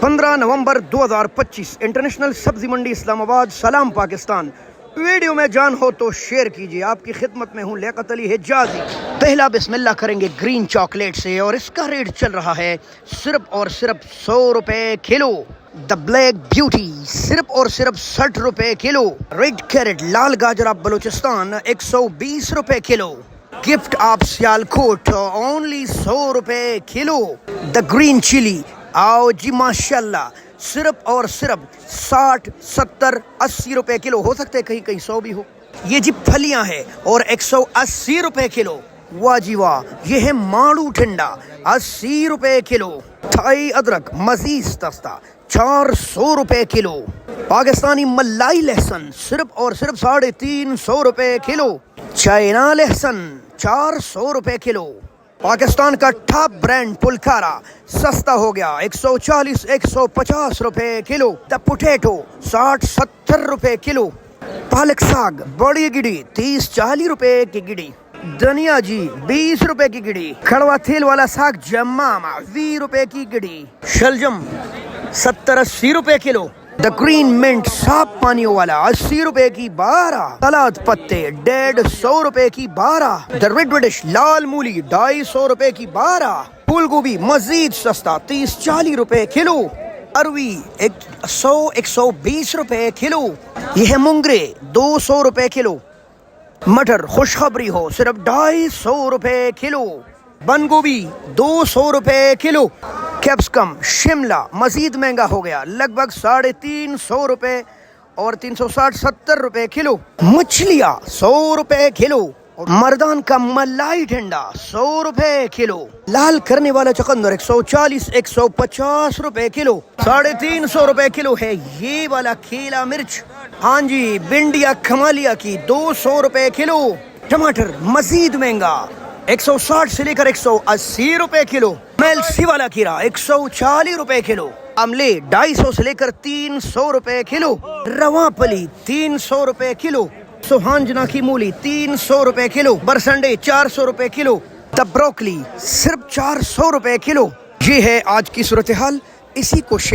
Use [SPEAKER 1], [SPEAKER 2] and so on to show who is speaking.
[SPEAKER 1] 15 नवंबर 2025 international सब्जी मंडी इस्लामाबाद। सलाम Pakistan. Video में जान हो तो शेयर कीजिए। आपकी खिदमत में हूँ लियाकत अली हिजाजी। पहला बिस्मिल्लाह करेंगे ग्रीन चॉकलेट से और इसका रेट चल रहा है सिर्फ और सिर्फ 100 रुपए किलो। द ब्लैक ब्यूटी सिर्फ और सिर्फ 60 रुपए किलो। रेड कैरेट लाल गाजर आप बलूचिस्तान 120 रुपए किलो। गिफ्ट आप सियालकोट ओनली 100 रुपए किलो। द ग्रीन चिली आओ जी माशाल्लाह सिर्फ और सिर्फ 60, 70, 80 रुपए किलो। हो सकते हैं कहीं कहीं 100 भी हो। ये जी फलियां हैं और 180 रुपए किलो। वाह जी वाह, ये है माड़ू ठंडा 80 रुपए किलो। थाई अदरक मजीद सस्ता 400 रुपए किलो। पाकिस्तानी मलाई लहसुन सिर्फ और सिर्फ 350 रुपए किलो। चाइना लहसुन 400 रुपए किलो। पाकिस्तान का टॉप ब्रांड पुलकारा सस्ता हो गया 140, 150 रुपए किलो। द पोटैटो 60, 70 रुपए किलो। पालक साग बड़ी गिड़ी 30, 40 रुपए की गिड़ी। धनिया जी 20 रुपए की गिड़ी। खड़वा तेल वाला साग जमामा 20 रुपए की गिड़ी। शलजम 70, 80 रुपए किलो। द ग्रीन मिंट साफ पानियों वाला 80 रुपए की 12। सलाद पत्ते 150 रुपए की 12। द रेड रेडिश लाल मूली 250 रुपए की 12। फूल गोभी मजीद सस्ता 30, 40 रुपए किलो। अरवी 100, 120 रुपए किलो। यह है मुंगरे 200 रुपए किलो। मटर खुशखबरी हो सिर्फ 250 रुपए किलो। बंद गोभी 200 रुपए किलो। कैप्सिकम शिमला मजीद महंगा हो गया लगभग 350 रुपए और 360, 70 रुपए किलो। मछलियाँ 100 रुपए किलो। और मर्दान का मलाई ठंडा 100 रुपए किलो। लाल करने वाला चुकंदर 140, 150 रुपए किलो। 350 रुपए किलो है ये वाला खीला मिर्च। हाँ जी, भिंडिया खमालिया की 200 रुपए किलो। टमाटर मजीद महंगा 160 से लेकर 180 रुपए किलो। मेलसी वाला खीरा 140 रुपए किलो। अमले 250 से लेकर 300 रुपए किलो। रवापली 300 रुपए किलो। सुहांजना की मूली 300 रुपए किलो। बरसंडे 400 रुपए किलो। द ब्रोकली सिर्फ 400 रुपए किलो। ये है आज की सूरत हाल, इसी को शेयर